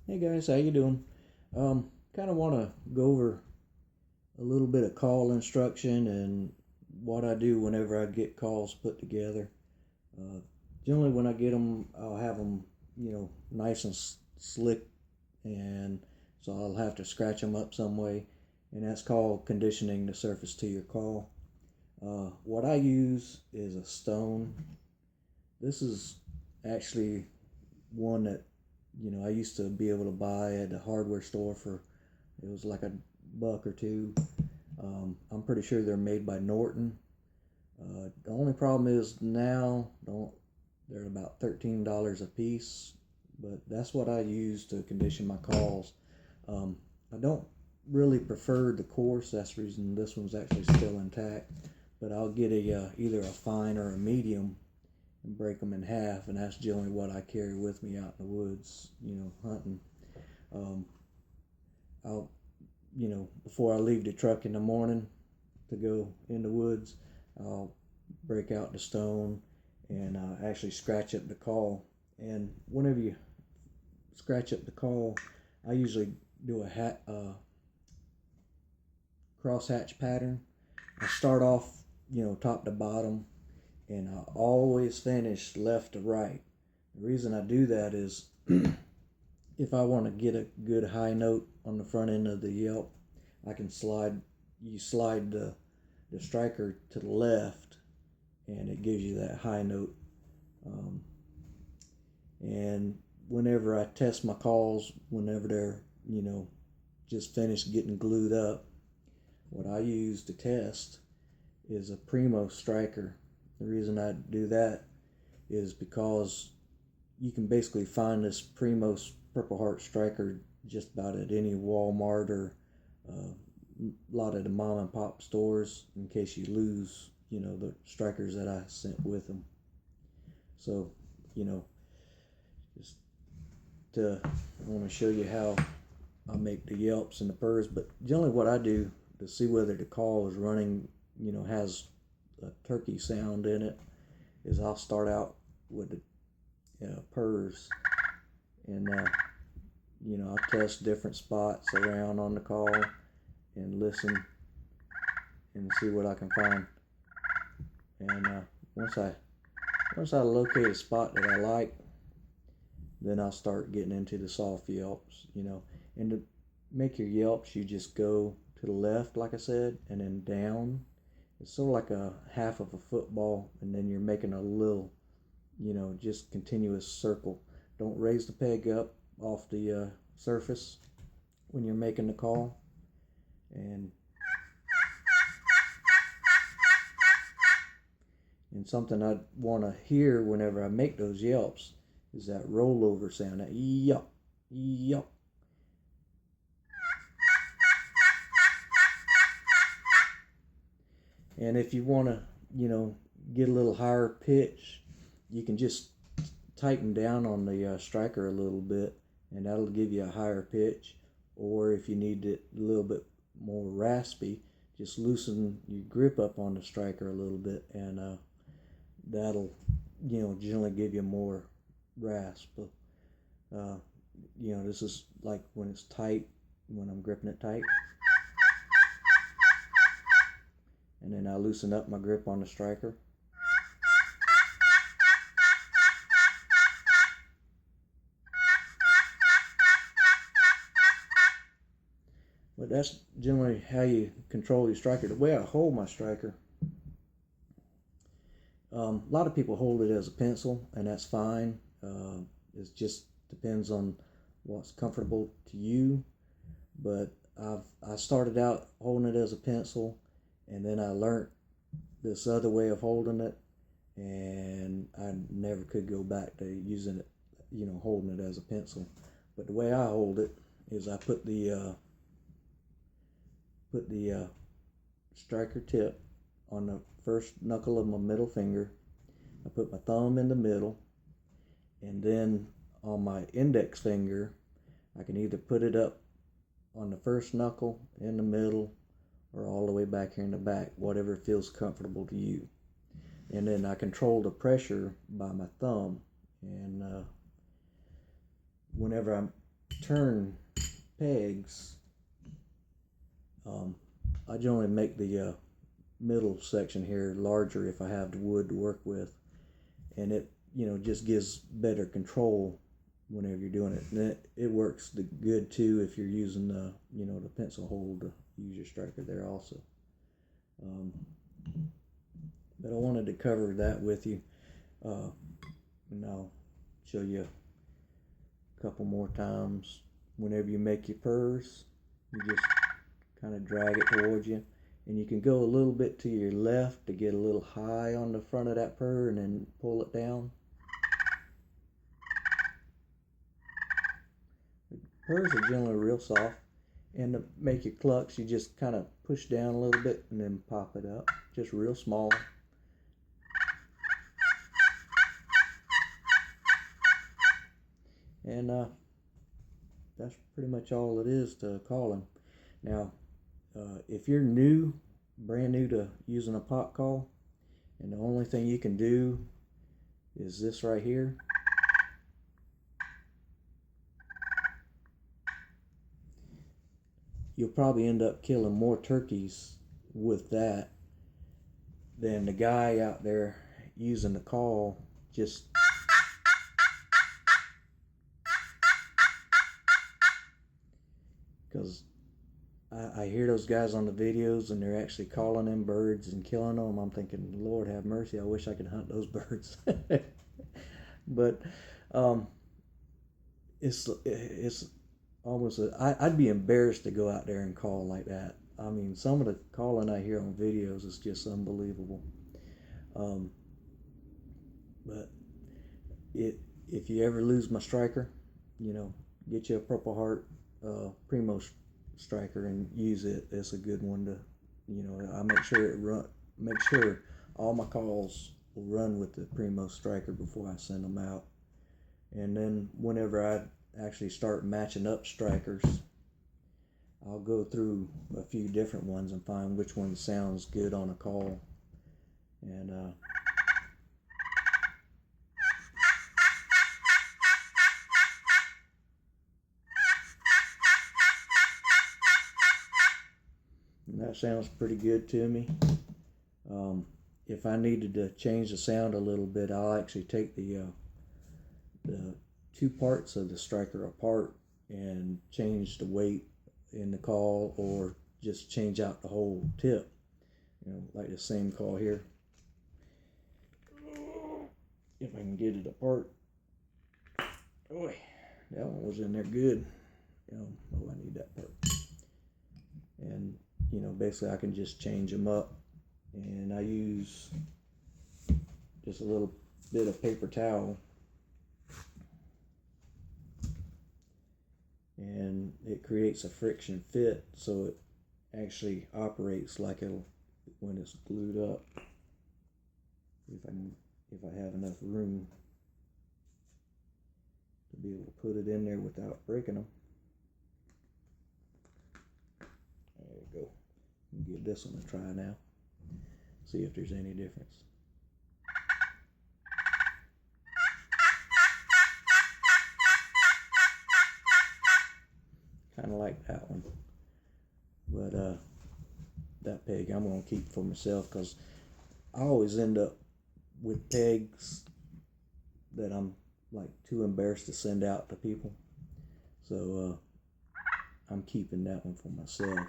Hey guys, how you doing? Kind of want to go over a little bit of call instruction and what I do whenever I get calls put together. Uh, Generally, when I get them, I'll have them, nice and slick, and so I'll have to scratch them up some way, and that's called conditioning the surface to your call. What I use is a stone. This is actually one that I used to be able to buy at the hardware store for it was like a buck or two. I'm pretty sure they're made by Norton. The only problem is now they're about $13 a piece, but that's what I use to condition my calls. I don't really prefer the coarse. That's the reason this one's actually still intact. But I'll get a either a fine or a medium and break them in half, and that's generally what I carry with me out in the woods, hunting. Um, I'll, before I leave the truck in the morning to go in the woods, I'll break out the stone and actually scratch up the call. And whenever you scratch up the call, I usually do a crosshatch pattern. I start off, top to bottom, and I always finish left to right. The reason I do that is if I want to get a good high note on the front end of the yelp, I can slide the striker to the left, and it gives you that high note. And whenever I test my calls, whenever they're, just finished getting glued up, what I use to test is a primo striker. The reason I do that is because you can basically find this primo Purple Heart striker just about at any Walmart or a lot of the mom and pop stores in case you lose, the strikers that I sent with them. So, just I want to show you how I make the yelps and the purrs, but generally what I do to see whether the call is running, has a turkey sound in it, is I'll start out with the purrs, and I'll test different spots around on the call and listen and see what I can find. And once I locate a spot that I like, then I'll start getting into the soft yelps, And to make your yelps, you just go to the left, like I said, and then down. It's sort of like a half of a football, and then you're making a little, just continuous circle. Don't raise the peg up off the surface when you're making the call. And something I want to hear whenever I make those yelps is that rollover sound, that yelp, yelp. And if you want to, get a little higher pitch, you can just tighten down on the striker a little bit, and that'll give you a higher pitch. Or if you need it a little bit more raspy, just loosen your grip up on the striker a little bit, and that'll, generally give you more rasp. This is like when it's tight, when I'm gripping it tight. And then I loosen up my grip on the striker. But that's generally how you control your striker. The way I hold my striker, a lot of people hold it as a pencil, and that's fine. It just depends on what's comfortable to you. But I started out holding it as a pencil, and then I learned this other way of holding it, and I never could go back to using it, holding it as a pencil. But the way I hold it is I put the striker tip on the first knuckle of my middle finger. I put my thumb in the middle, and then on my index finger, I can either put it up on the first knuckle, in the middle, or all the way back here in the back, whatever feels comfortable to you. And then I control the pressure by my thumb, and whenever I'm turn pegs, I generally make the middle section here larger if I have the wood to work with, and it just gives better control whenever you're doing it. And it works good too if you're using the the pencil hole to use your striker there also. But I wanted to cover that with you, and I'll show you a couple more times. Whenever you make your purrs, you just kind of drag it towards you, and you can go a little bit to your left to get a little high on the front of that purr and then pull it down. Purrs are generally real soft, and to make your clucks, you just kind of push down a little bit and then pop it up, just real small. And that's pretty much all it is to calling. Now, if you're brand new to using a pot call, and the only thing you can do is this right here, you'll probably end up killing more turkeys with that than the guy out there using the call just because I hear those guys on the videos and they're actually calling them birds and killing them. I'm thinking, Lord have mercy, I wish I could hunt those birds. But it's almost I'd be embarrassed to go out there and call like that. I mean, some of the calling I hear on videos is just unbelievable. But if you ever lose my striker, get you a Purple Heart Primo striker and use it. It's a good one to, I make sure all my calls will run with the Primo striker before I send them out. And then whenever I actually start matching up strikers, I'll go through a few different ones and find which one sounds good on a call. And that sounds pretty good to me. If I needed to change the sound a little bit, I'll actually take the two parts of the striker apart and change the weight in the call, or just change out the whole tip. Like the same call here. If I can get it apart. Boy, that one was in there good. Oh, I need that part. And basically I can just change them up, and I use just a little bit of paper towel, and it creates a friction fit, so it actually operates like it'll when it's glued up. If I have enough room to be able to put it in there without breaking them. There you go. Give this one a try now. See if there's any difference. Kind of like that one. But that peg I'm going to keep for myself, because I always end up with pegs that I'm like too embarrassed to send out to people. So I'm keeping that one for myself.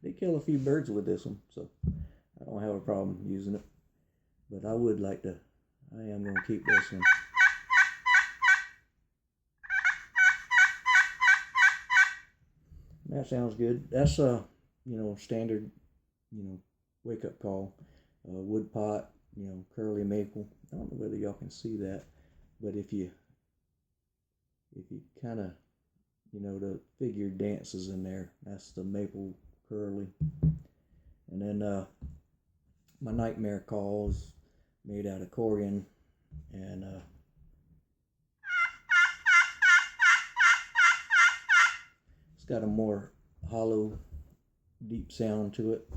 They kill a few birds with this one, so I don't have a problem using it. But I am going to keep this one. That sounds good. That's a, standard, wake up call. Wood pot, curly maple. I don't know whether y'all can see that, but if you kind of, the figure dances in there, that's the maple curly. And then my nightmare call is made out of corian, and it's got a more hollow, deep sound to it.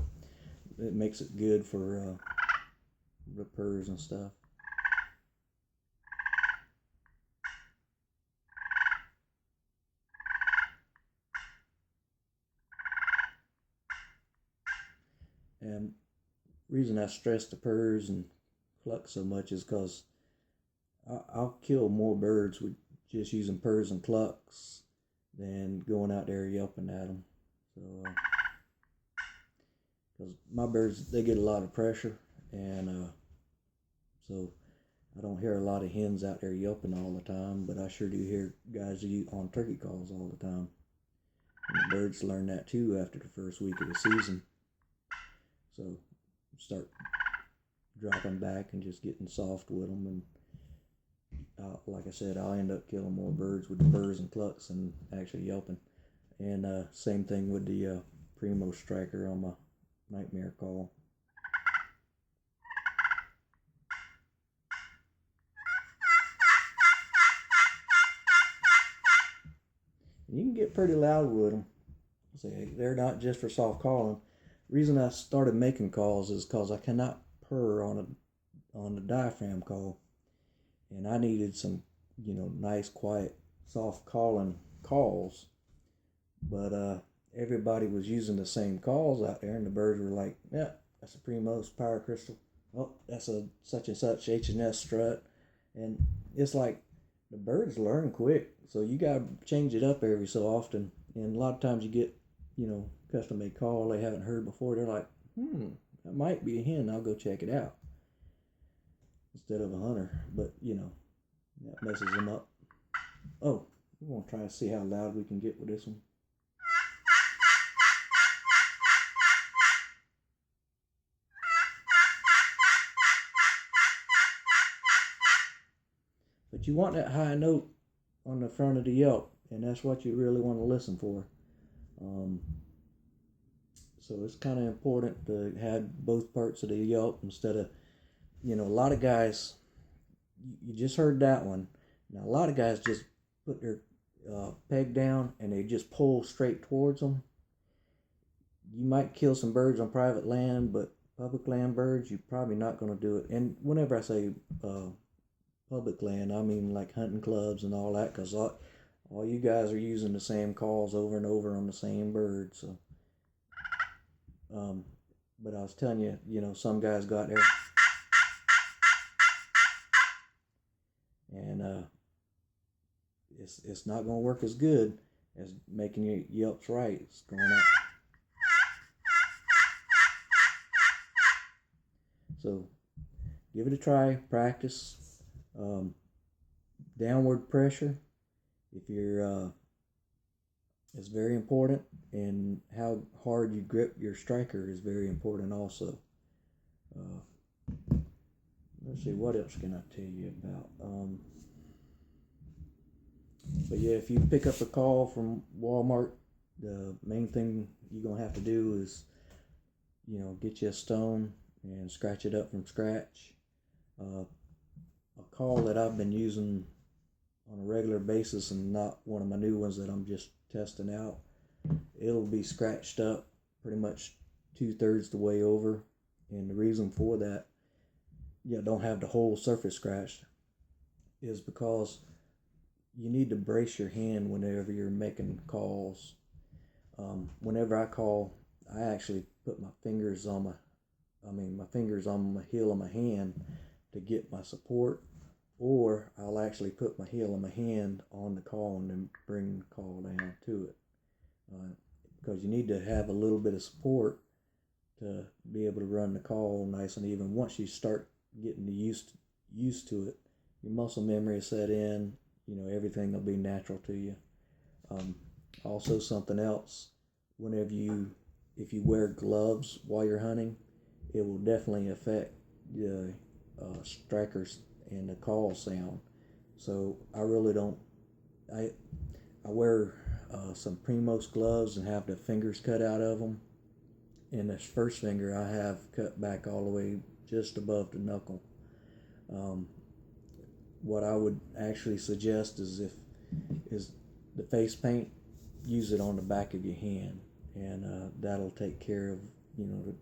It makes it good for rippers and stuff. And reason I stress the purrs and clucks so much is because I'll kill more birds with just using purrs and clucks than going out there yelping at them. So, because my birds, they get a lot of pressure, and so I don't hear a lot of hens out there yelping all the time, but I sure do hear guys on turkey calls all the time. And the birds learn that too after the first week of the season. So start dropping back and just getting soft with them, and like I said, I'll end up killing more birds with the purrs and clucks and actually yelping. And same thing with the Primo striker on my nightmare call. And you can get pretty loud with them. So they're not just for soft calling. The reason I started making calls is because I cannot purr on the diaphragm call, and I needed some, nice, quiet, soft calling calls. But everybody was using the same calls out there, and the birds were like, "Yeah, that's a Primos power crystal. Oh, that's a such and such H&S strut," and it's like the birds learn quick, so you gotta change it up every so often. And a lot of times you get, custom made call they haven't heard before. They're like, that might be a hen. I'll go check it out instead of a hunter. But that messes them up. Oh, we're gonna try to see how loud we can get with this one. But you want that high note on the front of the yelp, and that's what you really want to listen for. So it's kind of important to have both parts of the yelp instead of, a lot of guys, you just heard that one. Now, a lot of guys just put their peg down and they just pull straight towards them. You might kill some birds on private land, but public land birds, you're probably not going to do it. And whenever I say public land, I mean like hunting clubs and all that, because all you guys are using the same calls over and over on the same bird. So, but I was telling you, some guys got there and it's not going to work as good as making your yelps right. It's going out. So give it a try, practice. Downward pressure, if you're is very important, and how hard you grip your striker is very important also. Let's see, what else can I tell you about? But yeah, if you pick up a call from Walmart, the main thing you're gonna have to do is, get you a stone and scratch it up from scratch. A call that I've been using on a regular basis, and not one of my new ones that I'm just testing out, it'll be scratched up pretty much 2/3 the way over. And the reason for that, don't have the whole surface scratched, is because you need to brace your hand whenever you're making calls. Whenever I call, I actually put my fingers on my heel of my hand to get my support, or I'll actually put my heel of my hand on the call and then bring the call down to it, because you need to have a little bit of support to be able to run the call nice and even. Once you start getting used to it, your muscle memory is set in. Everything will be natural to you. Also, something else, if you wear gloves while you're hunting, it will definitely affect the strikers and the call sound. So I really don't. I wear some Primos gloves and have the fingers cut out of them. And this first finger I have cut back all the way just above the knuckle. What I would actually suggest is the face paint, use it on the back of your hand, and that'll take care of, to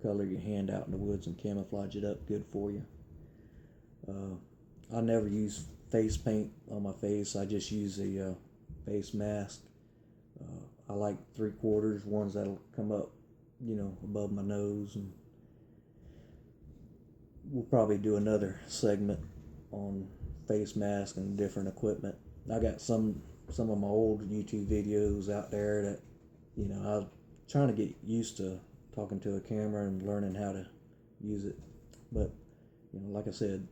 color your hand out in the woods and camouflage it up good for you. I never use face paint on my face. I just use a face mask. I like 3/4 ones that'll come up above my nose. And we'll probably do another segment on face mask and different equipment. I got some of my old YouTube videos out there that I was trying to get used to talking to a camera and learning how to use it. But like I said,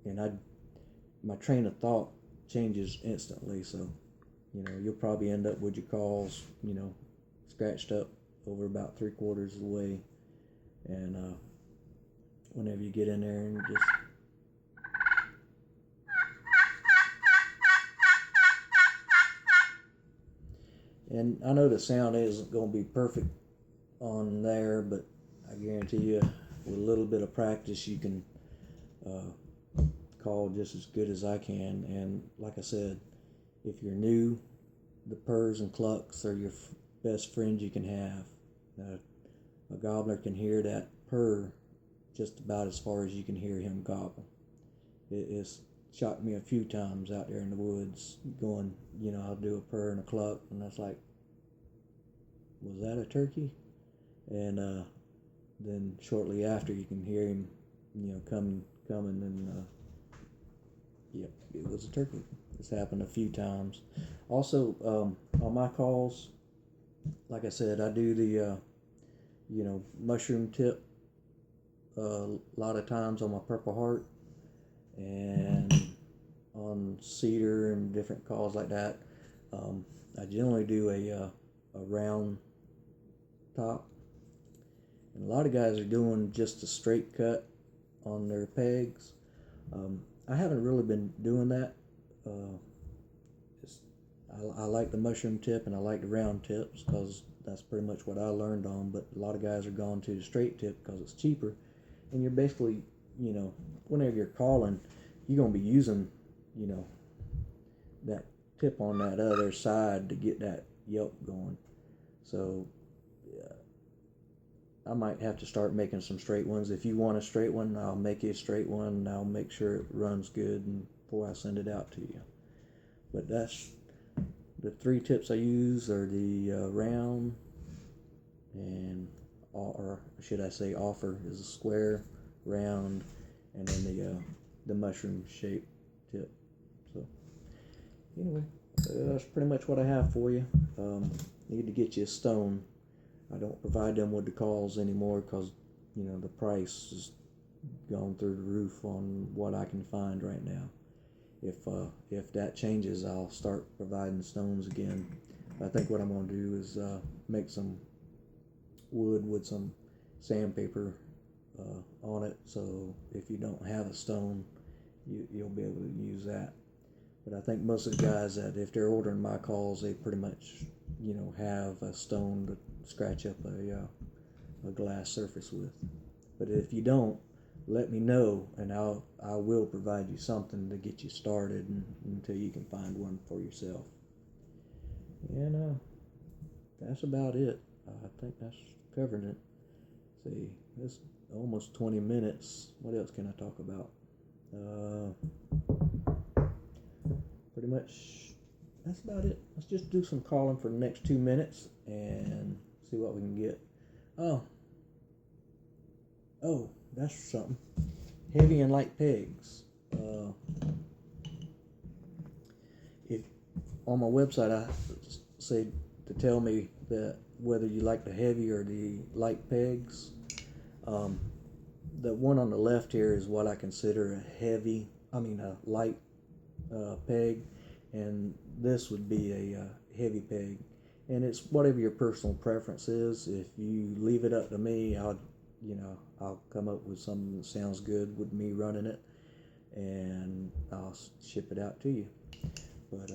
and my train of thought changes instantly. So you'll probably end up with your calls scratched up over about 3/4 of the way, and whenever you get in there and just and I know the sound isn't going to be perfect on there, but I guarantee you with a little bit of practice you can call just as good as I can. And like I said, if you're new, the purrs and clucks are your best friends you can have. A gobbler can hear that purr just about as far as you can hear him gobble. It's shocked me a few times out there in the woods going, I'll do a purr and a cluck, and that's like, was that a turkey? And then shortly after you can hear him, coming, and yep, it was a turkey. It's happened a few times. Also, on my calls, like I said, I do the mushroom tip a lot of times on my Purple Heart, and on cedar and different calls like that. I generally do a round top, and a lot of guys are doing just a straight cut on their pegs. I haven't really been doing that. I like the mushroom tip and I like the round tips because that's pretty much what I learned on, but a lot of guys are going to the straight tip because it's cheaper, and you're basically, whenever you're calling, you're going to be using, that tip on that other side to get that yelp going. So I might have to start making some straight ones. If you want a straight one, I'll make you a straight one, and I'll make sure it runs good before I send it out to you. But that's the 3 tips I use are the round, and or should I say offer is a square, round, and then the mushroom shaped tip. So anyway, that's pretty much what I have for you. Need to get you a stone. I don't provide them with the calls anymore because the price has gone through the roof on what I can find right now. If that changes, I'll start providing stones again. I think what I'm going to do is make some wood with some sandpaper on it, so if you don't have a stone, you'll be able to use that. But I think most of the guys that if they're ordering my calls, they pretty much have a stone to scratch up a glass surface with. But if you don't, let me know, and I will provide you something to get you started until you can find one for yourself. And that's about it. I think that's covering it. See, it's almost 20 minutes. What else can I talk about? Pretty much that's about it. Let's just do some calling for the next 2 minutes and see what we can get. Oh, that's something. Heavy and light pegs. If on my website I say to tell me that whether you like the heavy or the light pegs. The one on the left here is what I consider a light peg, and this would be a heavy peg. And it's whatever your personal preference is. If you leave it up to me, I'll come up with something that sounds good with me running it, and I'll ship it out to you. But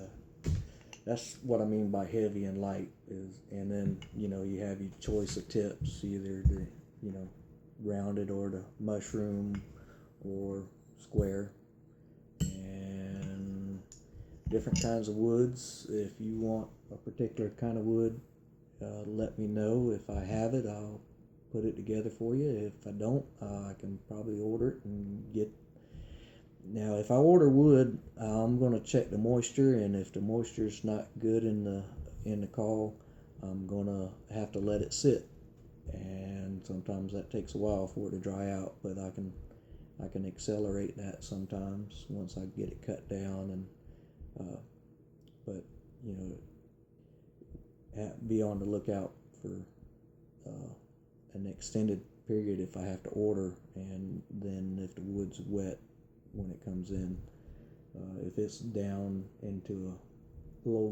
that's what I mean by heavy and light and then you have your choice of tips, either the rounded or the mushroom or square, and different kinds of woods. If you want a particular kind of wood, let me know. If I have it, I'll put it together for you. If I don't, I can probably order it and get. Now, if I order wood, I'm going to check the moisture, and if the moisture's not good in the call, I'm going to have to let it sit Sometimes that takes a while for it to dry out, but I can accelerate that sometimes once I get it cut down. And but you know, be on the lookout for an extended period if I have to order, and then if the wood's wet when it comes in. If it's down into a low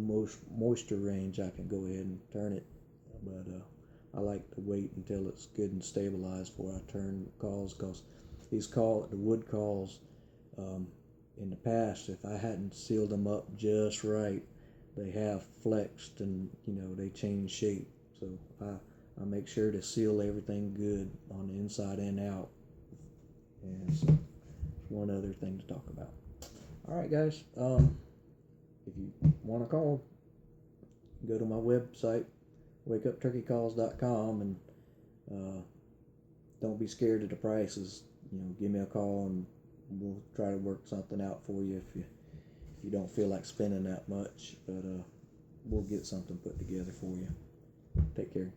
moisture range, I can go ahead and turn it, but I like to wait until it's good and stabilized before I turn calls, because the wood calls, in the past, if I hadn't sealed them up just right, they have flexed and they change shape. So I make sure to seal everything good on the inside and out. And so one other thing to talk about. All right, guys. If you want to call, go to my website, wakeupturkeycalls.com, and don't be scared of the prices. Give me a call and we'll try to work something out for you if you don't feel like spending that much. But we'll get something put together for you. Take care.